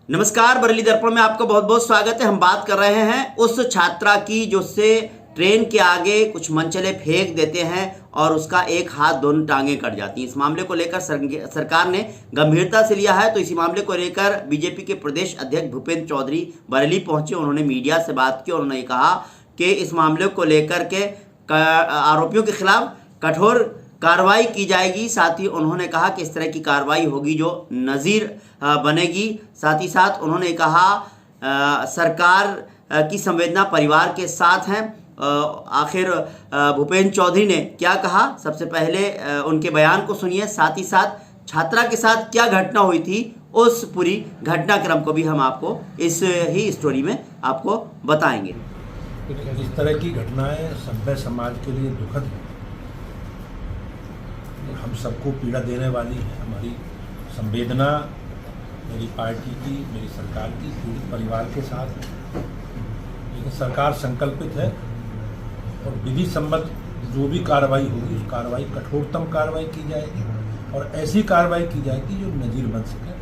नमस्कार, बरेली दर्पण में आपका बहुत बहुत स्वागत है। हम बात कर रहे हैं उस छात्रा की जो से ट्रेन के आगे कुछ मनचले फेंक देते हैं और उसका एक हाथ दोनों टांगें कट जाती हैं। इस मामले को लेकर सरकार ने गंभीरता से लिया है। तो इसी मामले को लेकर बीजेपी के प्रदेश अध्यक्ष भूपेंद्र चौधरी बरेली पहुंचे। उन्होंने मीडिया से बात की। उन्होंने कहा कि इस मामले को लेकर के आरोपियों के खिलाफ कठोर कार्रवाई की जाएगी। साथ ही उन्होंने कहा कि इस तरह की कार्रवाई होगी जो नज़ीर बनेगी। साथ ही साथ उन्होंने कहा सरकार की संवेदना परिवार के साथ हैं। आखिर भूपेंद्र चौधरी ने क्या कहा, सबसे पहले उनके बयान को सुनिए। साथ ही साथ छात्रा के साथ क्या घटना हुई थी उस पूरी घटनाक्रम को भी हम आपको इस ही स्टोरी में आपको बताएंगे। इस तरह की घटनाएं सभ्य समाज के लिए दुखद है, हम सबको पीड़ा देने वाली है। हमारी संवेदना मेरी पार्टी की, मेरी सरकार की पीड़ित परिवार के साथ है। लेकिन सरकार संकल्पित है और विधि सम्मत जो भी कार्रवाई होगी उस कार्रवाई कठोरतम कार्रवाई की जाएगी और ऐसी कार्रवाई की जाएगी जो नज़ीर बन सके।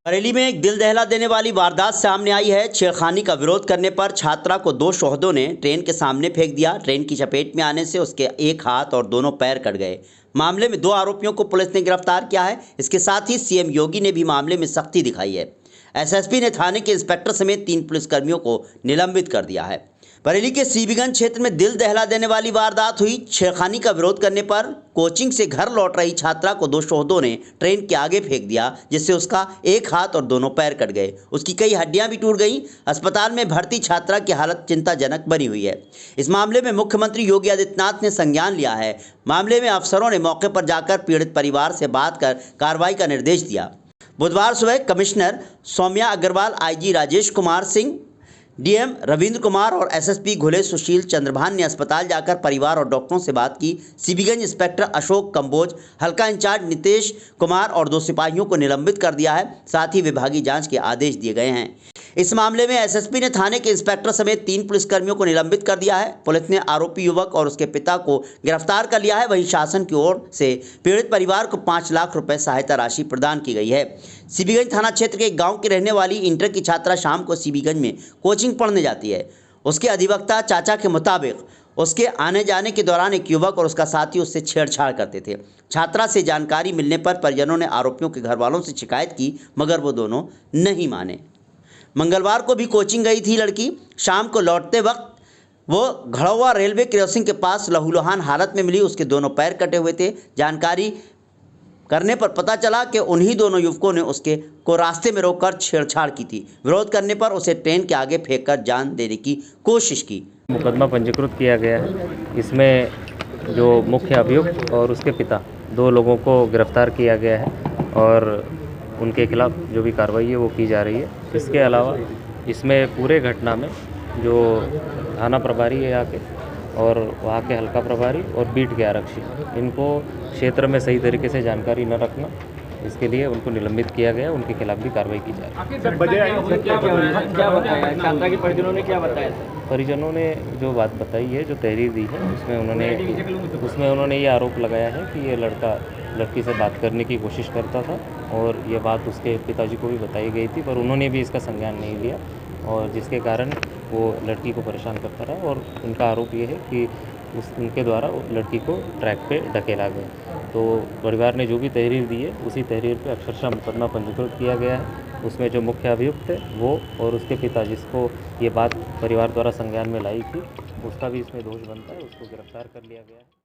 बरेली में एक दिल दहला देने वाली वारदात सामने आई है। छेड़खानी का विरोध करने पर छात्रा को दो शोहदों ने ट्रेन के सामने फेंक दिया। ट्रेन की चपेट में आने से उसके एक हाथ और दोनों पैर कट गए। मामले में दो आरोपियों को पुलिस ने गिरफ्तार किया है। इसके साथ ही सीएम योगी ने भी मामले में सख्ती दिखाई है। एसएसपी ने थाने के इंस्पेक्टर समेत 3 पुलिसकर्मियों को निलंबित कर दिया है। बरेली के सीबीगंज क्षेत्र में दिल दहला देने वाली वारदात हुई। छेड़खानी का विरोध करने पर कोचिंग से घर लौट रही छात्रा को दो शोहदों ने ट्रेन के आगे फेंक दिया, जिससे उसका एक हाथ और दोनों पैर कट गए। उसकी कई हड्डियां भी टूट गईं। अस्पताल में भर्ती छात्रा की हालत चिंताजनक बनी हुई है। इस मामले में मुख्यमंत्री योगी आदित्यनाथ ने संज्ञान लिया है। मामले में अफसरों ने मौके पर जाकर पीड़ित परिवार से बात कर कार्रवाई का निर्देश दिया। बुधवार सुबह commissioner Saumya Agarwal, IG Rajesh Kumar Singh, DM Ravindra Kumar और एसएसपी घुले सुशील चंद्रभान ने अस्पताल जाकर परिवार और डॉक्टरों से बात की। सीबीगंज इंस्पेक्टर अशोक कंबोज, हल्का इंचार्ज नितेश कुमार और 2 सिपाहियों को निलंबित कर दिया है। साथ ही विभागीय जांच के आदेश दिए गए हैं। इस मामले में एसएसपी ने थाने के इंस्पेक्टर समेत 3 पुलिसकर्मियों को निलंबित कर दिया है। पुलिस ने आरोपी युवक और उसके पिता को गिरफ्तार कर लिया है। वहीं शासन की ओर से पीड़ित परिवार को 5 लाख रुपए सहायता राशि प्रदान की गई है। सीबीगंज थाना क्षेत्र के एक गांव की रहने वाली इंटर की छात्रा शाम को सीबीगंज में कोचिंग पढ़ने जाती है। उसके अधिवक्ता चाचा के मुताबिक उसके आने जाने के दौरान एक युवक और उसका साथी उससे छेड़छाड़ करते थे। छात्रा से जानकारी मिलने पर परिजनों ने आरोपियों के घर वालों से शिकायत की, मगर वो दोनों नहीं माने। मंगलवार को भी कोचिंग गई थी लड़की। शाम को लौटते वक्त वो घड़ौवा रेलवे क्रॉसिंग के पास लहूलुहान हालत में मिली। उसके दोनों पैर कटे हुए थे। जानकारी करने पर पता चला कि उन्हीं दोनों युवकों ने उसके को रास्ते में रोककर छेड़छाड़ की थी। विरोध करने पर उसे ट्रेन के आगे फेंककर जान देने की कोशिश की। मुकदमा पंजीकृत किया गया है। इसमें जो मुख्य अभियुक्त और उसके पिता 2 लोगों को गिरफ्तार किया गया है और उनके खिलाफ जो भी कार्रवाई है वो की जा रही है। इसके अलावा इसमें पूरे घटना में जो थाना प्रभारी है यहाँ के और वहाँ के हल्का प्रभारी और बीट के आरक्षी, इनको क्षेत्र में सही तरीके से जानकारी न रखना, इसके लिए उनको निलंबित किया गया। उनके खिलाफ भी कार्रवाई की जा रही है। छात्रा के परिजनों ने क्या बताया? परिजनों ने जो बात बताई है, जो तहरीर दी है, उसमें उन्होंने ये आरोप लगाया है कि ये लड़का लड़की से बात करने की कोशिश करता था और ये बात उसके पिताजी को भी बताई गई थी, पर उन्होंने भी इसका संज्ञान नहीं लिया और जिसके कारण वो लड़की को परेशान करता रहा। और उनका आरोप ये है कि उनके द्वारा लड़की को ट्रैक पे ढकेला गया। तो परिवार ने जो भी तहरीर दी है उसी तहरीर पे अक्षरशः मुकदमा पंजीकृत किया गया है। उसमें जो मुख्य अभियुक्त है वो और उसके पिता, जिसको ये बात परिवार द्वारा संज्ञान में लाई थी, उसका भी इसमें दोष बनता है। उसको गिरफ्तार कर लिया गया है।